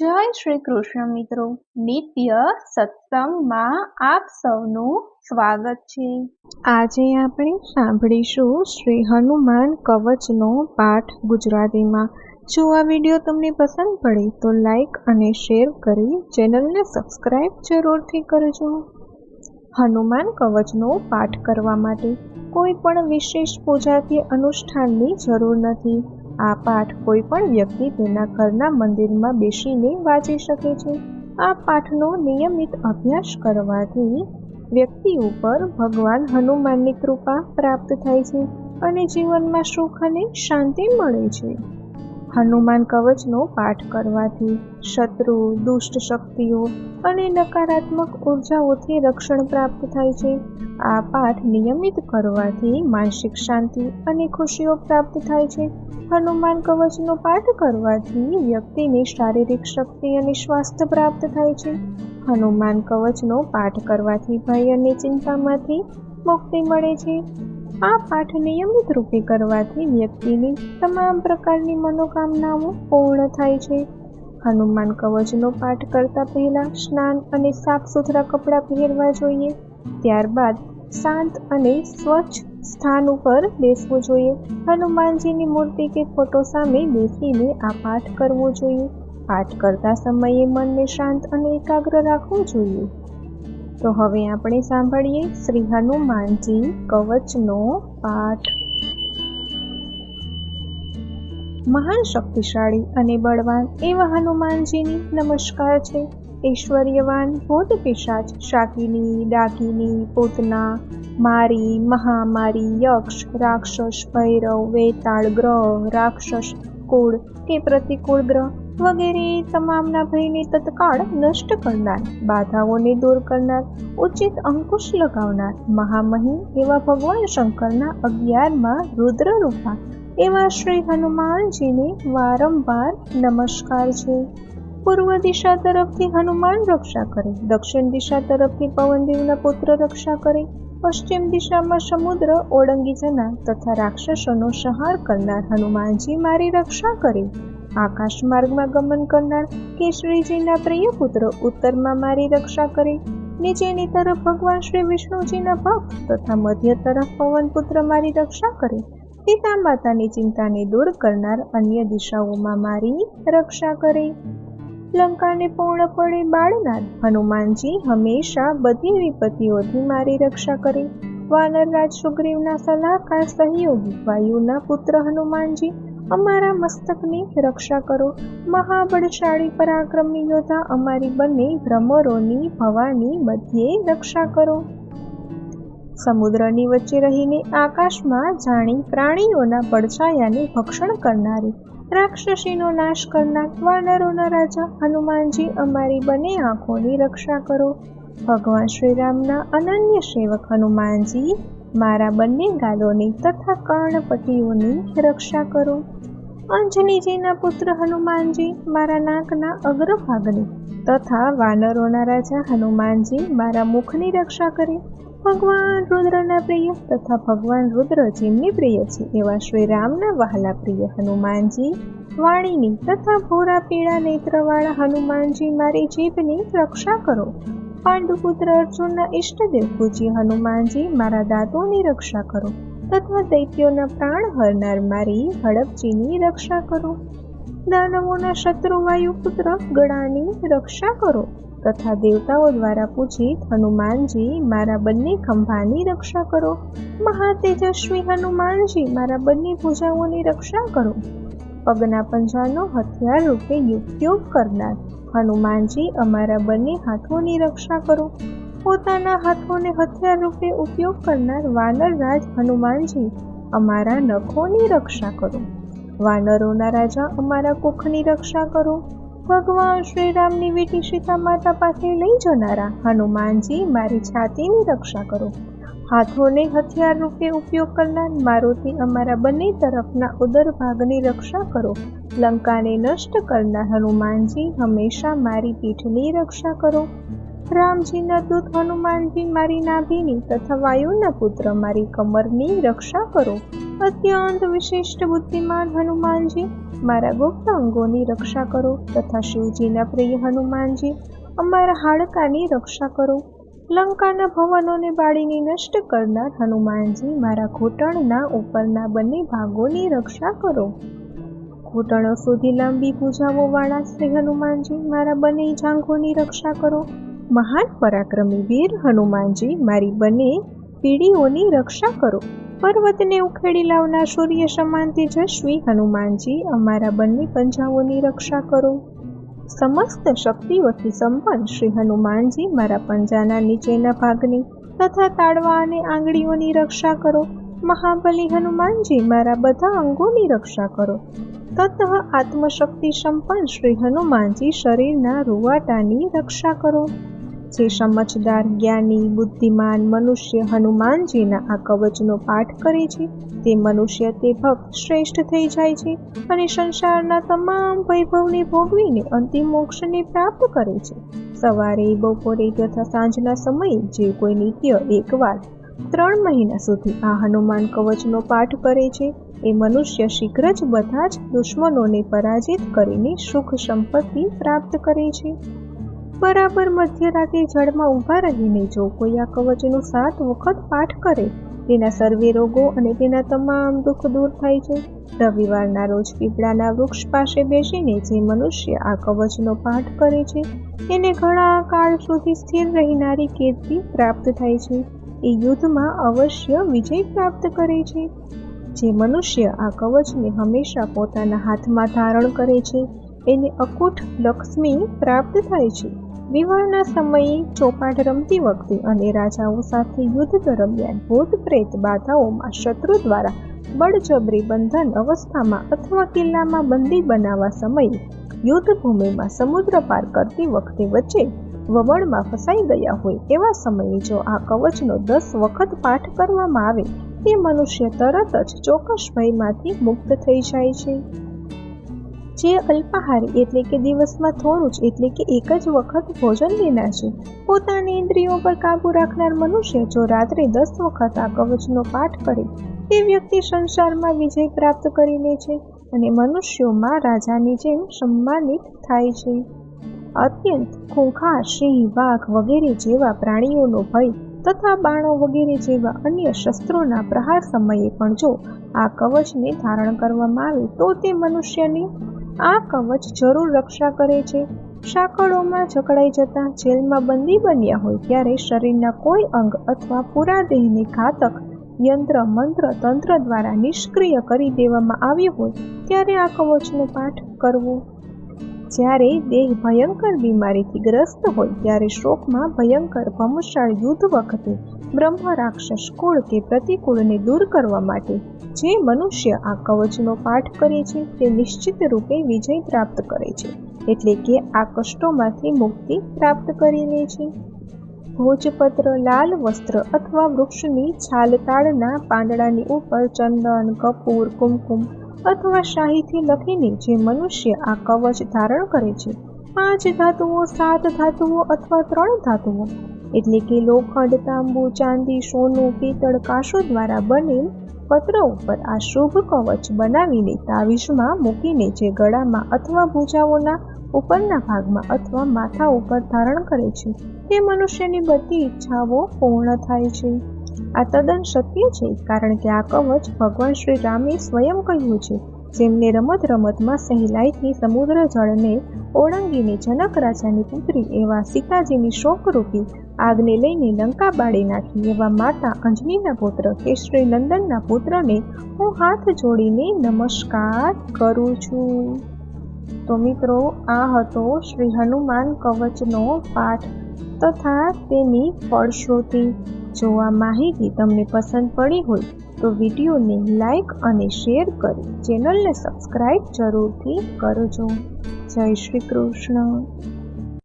જય શ્રી કૃષ્ણ મિત્રો, નિત્ય સત્સંગમાં આપ સૌનું સ્વાગત છે। આજે આપણે સાંભળીશું શ્રી હનુમાન કવચનો પાઠ ગુજરાતીમાં। જો આ વિડીયો તમને પસંદ પડે તો લાઈક અને શેર કરી ચેનલને સબસ્ક્રાઇબ જરૂરથી કરજો। હનુમાન કવચનો પાઠ કરવા માટે કોઈ પણ વિશેષ પૂજા કે અનુષ્ઠાનની જરૂર નથી। આ પાઠ કોઈ પણ વ્યક્તિ તેના ઘરના મંદિરમાં બેસીને વાંચી શકે છે। આ પાઠનો નિયમિત અભ્યાસ કરવાથી વ્યક્તિ ઉપર ભગવાન હનુમાનની કૃપા પ્રાપ્ત થાય છે અને જીવનમાં સુખ અને શાંતિ મળે છે। હનુમાન કવચનો પાઠ કરવાથી શત્રુ, દુષ્ટ શક્તિઓ અને નકારાત્મક ઉર્જાઓથી રક્ષણ પ્રાપ્ત થાય છે। આ પાઠ નિયમિત કરવાથી માનસિક શાંતિ અને ખુશીઓ પ્રાપ્ત થાય છે। હનુમાન કવચનો પાઠ કરવાથી વ્યક્તિને શારીરિક શક્તિ અને સ્વાસ્થ્ય પ્રાપ્ત થાય છે। હનુમાન કવચનો પાઠ કરવાથી ભય અને ચિંતામાંથી મુક્તિ મળે છે। આ પાઠ નિયમિત રૂપે કરવાથી વ્યક્તિની તમામ પ્રકારની મનોકામનાઓ પૂર્ણ થાય છે। હનુમાન કવચનો પાઠ કરતા પહેલા સ્નાન અને સાફ સુથરા કપડાં પહેરવા જોઈએ। ત્યારબાદ શાંત અને સ્વચ્છ સ્થાન ઉપર બેસવું જોઈએ। હનુમાનજીની મૂર્તિ કે ફોટો સામે બેસીને આ પાઠ કરવો જોઈએ। પાઠ કરતા સમયે મનને શાંત અને એકાગ્ર રાખવું જોઈએ। તો હવે આપણે સાંભળીએ શ્રી હનુમાનજી કવચનો પાઠ। મહાન શક્તિશાળી અને બળવાન એવા હનુમાનજીની નમસ્કાર છે। ઐશ્વર્યવાન ભૂત પિશાચ, શાકિની, ડાકિની, પૂતના, મારી, મહામારી, યક્ષ, રાક્ષસ, ભૈરવ, વેતાળ, ગ્રહ, રાક્ષસ, કુળ કે પ્રતિકૂળ ગ્રહ વગેરે તમામના ભયને તત્કાળ નષ્ટ કરનાર, બાધાઓને દૂર કરનાર, ઉચિત અંકુશ લગાવનાર, મહામહિમ એવા ભગવાન શંકરના 11માં રુદ્ર રૂપા એવા શ્રી હનુમાનજીને વારંવાર નમસ્કાર છે। પૂર્વ દિશા તરફથી હનુમાન રક્ષા કરે, દક્ષિણ દિશા તરફથી પવનદેવના પુત્ર રક્ષા કરે, પશ્ચિમ દિશામાં સમુદ્ર ઓળંગી જનાર તથા રાક્ષસોનો સંહાર કરનાર હનુમાનજી મારી રક્ષા કરે। આકાશ માર્ગમાં ગમન કરનાર કેસરીજીના પ્રિય પુત્ર ઉત્તરમાં મારી રક્ષા કરે। નીચેની તરફ ભગવાન શ્રી વિષ્ણુજીના ભક્ત તથા મધ્ય તરફ પવન પુત્ર મારી રક્ષા કરે। પિતા માતાની ચિંતાને દૂર કરનાર અન્ય દિશાઓમાં મારી રક્ષા કરે। લંકાને પૂર્ણપણે બાળનાર હનુમાનજી હંમેશા બધી વિપત્તિઓથી મારી રક્ષા કરે। વાનરરાજ સુગ્રીવના સલાહકાર સહયોગી વાયુના પુત્ર હનુમાનજી અમારા મસ્તકની રક્ષા કરો। મહાબળશાળી પરાક્રમી યોદ્ધા અમારી બંને ભ્રમરોની ભવાની મધ્યે રક્ષા કરો। સમુદ્રની વચ્ચે રહીને આકાશમાં જાણી પ્રાણીઓના પડછાયાને ભક્ષણ કરનારી, રાક્ષસીનો નાશ કરનાર વાનરોના રાજા હનુમાનજી અમારી બંને આંખોની રક્ષા કરો। ભગવાન શ્રીરામના અનન્ય સેવક હનુમાનજી મારા બંને ગાલોની તથા કર્ણપટીઓની રક્ષા કરો। અંજનીજીના પુત્ર હનુમાનજી મારા નાકના અગ્રભાગની તથા વાનરોના રાજા હનુમાનજી મારા મુખની રક્ષા કરે। ભગવાન રુદ્રના પ્રિય તથા ભગવાન રુદ્ર જેમની પ્રિય છે એવા શ્રી રામના વહાલા પ્રિય હનુમાનજી વાણીની તથા ભૂરા પીળા નેત્રવાળા હનુમાનજી મારી જીભની રક્ષા કરો। પાંડુપુત્ર અર્જુનના ઇષ્ટદેવ પૂજ્ય હનુમાનજી મારા દાંતોની રક્ષા કરો તથા દૈત્યોના પ્રાણ હરનાર મારી હડપચીની રક્ષા કરો। દાનવોના શત્રુ વાયુપુત્ર ગળાની રક્ષા કરો તથા દેવતાઓ દ્વારા પૂજિત હનુમાનજી મારા બંને ખંભાની રક્ષા કરો। મહાતેજસ્વી હનુમાનજી મારા બંને ભુજાઓની રક્ષા કરો। પગના પંજાનો હથિયાર રૂપે ઉપયોગ કરનાર હનુમાનજી અમારા બંને હાથોની રક્ષા કરો। પોતાના હાથોને હથિયાર રૂપે ઉપયોગ કરનાર વાનરરાજ હનુમાનજી અમારા નખોની રક્ષા કરો। વાનરોના રાજા અમારા કુખની રક્ષા કરો। ભગવાન શ્રી રામની બેટી સીતા માતા પાસે લઈ જનારા હનુમાનજી મારી છાતીની રક્ષા કરો। હાથોને હથિયાર રૂપે ઉપયોગ કરનાર મારુતિ અમારા બંને તરફના ઉદર ભાગની રક્ષા કરો। લંકાને નષ્ટ કરનાર હનુમાનજી હંમેશા મારી પીઠની રક્ષા કરો। રામજીના દૂત હનુમાનજી મારી નાભીની તથા વાયુના પુત્ર મારી કમરની રક્ષા કરો. અત્યંત વિશિષ્ટ બુદ્ધિમાન હનુમાનજી મારા ગુપ્ત અંગોની રક્ષા કરો તથા શિવજીના પ્રિય હનુમાનજી અમારા હાડકાની રક્ષા કરો. લંકાના ભવનોને બાળીને નષ્ટ કરનાર હનુમાનજી મારા ઘૂંટણના ઉપરના બંને ભાગોની રક્ષા કરો. ઘૂંટણો સુધી લાંબી ભુજાઓ વાળા શ્રી હનુમાનજી મારા બંને જાંઘોની રક્ષા કરો. મહાન પરાક્રમી વીર હનુમાનજી મારી બંને પીડીઓની રક્ષા કરો. પર્વતને ઉખેડી લાવનાર સૂર્ય સમાન તેજસ્વી હનુમાનજી અમારા બંને પંજાઓની રક્ષા કરો. સમસ્ત શક્તિઓથી સંપન્ન શ્રી હનુમાનજી મારા પંજાના નીચેના ભાગની તથા તાળવા અને આંગળીઓની રક્ષા કરો. મહાબલી હનુમાનજી મારા બધા અંગોની રક્ષા કરો. તતઃ આત્મશક્તિ સંપન્ન શ્રી હનુમાનજી શરીરના રૂવાટાની રક્ષા કરો. જે સમજદાર જ્ઞાની બુદ્ધિમાન મનુષ્ય હનુમાનજીના આ કવચનો પાઠ કરે છે તે મનુષ્ય તે ભક્ત શ્રેષ્ઠ થઈ જાય છે અને સંસારના તમામ વૈભવને ભોગવીને અંતિમ મોક્ષને પ્રાપ્ત કરે છે. સવારે બપોરે તથા સાંજના સમયે જે કોઈ નિત્ય એકવાર 3 મહિના સુધી આ હનુમાન કવચનો પાઠ કરે છે એ મનુષ્ય શીઘ્ર જ બધા જ દુશ્મનોને પરાજિત કરીને સુખ સંપત્તિ પ્રાપ્ત કરે છે. બરાબર મધ્યરાતે જળમાં ઊભા રહીને જો કોઈ આ કવચનો 7 વખત પાઠ કરે તેના સર્વે રોગો અને તેના તમામ દુઃખ દૂર થાય છે. રવિવારના રોજ પીપળાના વૃક્ષ પાસે બેસીને જે મનુષ્ય આ કવચનો પાઠ કરે છે એને ઘણા કાળ સુધી સ્થિર રહેનારી કીર્તિ પ્રાપ્ત થાય છે. એ યુદ્ધમાં અવશ્ય વિજય પ્રાપ્ત કરે છે. જે મનુષ્ય આ કવચને હંમેશા પોતાના હાથમાં ધારણ કરે છે એને અકૂટ લક્ષ્મી પ્રાપ્ત થાય છે. વિવાહના સમયે ચોપાટ રમતી વખતે અને રાજાઓ સાથે યુદ્ધ દરમિયાન ભૂત પ્રેત બાધાઓમાં શત્રુ દ્વારા બળજબરી બંધન અવસ્થામાં અથવા કિલ્લામાં બંદી બનાવવા સમયે યુદ્ધ ભૂમિમાં સમુદ્ર પાર કરતી વખતે વચ્ચે વમળમાં ફસાઈ ગયા હોય એવા સમયે જો આ કવચનો 10 વખત પાઠ કરવામાં આવે તે મનુષ્ય તરત જ ચોક્કસ ભયમાંથી મુક્ત થઈ જાય છે. જે અલ્પાહારી એટલે કે દિવસમાં થોડું જ એટલે કે એક જ વખત ભોજન લેનાર છે પોતાની ઇન્દ્રિયો પર કાબુ રાખનાર મનુષ્ય જો રાત્રે 10 વખત આ કવચનો પાઠ કરે તે વ્યક્તિ સંસારમાં વિજય પ્રાપ્ત કરી લે છે અને મનુષ્યોમાં રાજાની જેમ સન્માનિત થાય છે. અત્યંત ખૂંખાર સિંહ વાઘ વગેરે જેવા પ્રાણીઓનો ભય તથા બાણો વગેરે જેવા અન્ય શસ્ત્રોના પ્રહાર સમયે પણ જો આ કવચને ધારણ કરવામાં આવે તો તે મનુષ્યની આ કવચ જરૂર રક્ષા કરે છે. સાંકળોમાં જકડાઈ જતા જેલમાં બંદી બન્યા હોય ત્યારે શરીરના કોઈ અંગ અથવા પૂરા દેહને ઘાતક યંત્ર મંત્ર તંત્ર દ્વારા નિષ્ક્રિય કરી દેવામાં આવ્યો હોય ત્યારે આ કવચનો પાઠ કરવો. જ્યારે દેહ ભયંકર બીમારીથી ગ્રસ્ત હોય ત્યારે શોકમાં ભયંકર ભમશાળ યુદ્ધ વખતે બ્રહ્મ રાક્ષસ કુળ કે પ્રતિકૂળને દૂર કરવા માટે જે મનુષ્ય આ કવચનો પાઠ કરે છે તે નિશ્ચિત રૂપે વિજય પ્રાપ્ત કરે છે એટલે કે આ કષ્ટોમાંથી મુક્તિ પ્રાપ્ત કરી લે છે. ભોજપત્ર લાલ વસ્ત્ર અથવા વૃક્ષની છાલતાડના પાંદડાની ઉપર ચંદન કપૂર કુમકુમ અથવા શાહીથી લખીને જે મનુષ્ય આ કવચ ધારણ કરે છે 5 ધાતુઓ 7 ધાતુઓ અથવા 3 ધાતુઓ એટલે કે લોખંડ તાંબુ ચાંદી સોનું પિત્તળ કાંસો દ્વારા બનેલ પત્ર ઉપર આ શુભ કવચ બનાવીને તાવીજમાં મૂકીને જે ગળામાં અથવા ભુજાઓના ઉપરના ભાગમાં અથવા માથા ઉપર ધારણ કરે છે તે મનુષ્યની બધી ઈચ્છાઓ પૂર્ણ થાય છે. આ તદ્દન સત્ય છે કારણ કે આ કવચ ભગવાન શ્રી રામે સ્વયં કહ્યું છે. જેમને રમત રમતમાં સહેલાઈથી સમુદ્ર જળને ઓળંગીને જનક રાજાની પુત્રી એવા સીતાજીની શોકરૂપી આગને લઈને લંકા બાળી નાખી એવા માતા અંજનીના પુત્ર કેશરી નંદનના પુત્રને હું હાથ જોડીને નમસ્કાર કરું છું. તો મિત્રો, આ હતો શ્રી હનુમાન કવચનો પાઠ તથા તેની ફળશ્રુતિ. જો આ માહિતી તમને પસંદ પડી હોય તો વિડીયોને લાઈક અને શેર કરી ચેનલને સબસ્ક્રાઈબ જરૂરથી કરજો. જય શ્રી કૃષ્ણ.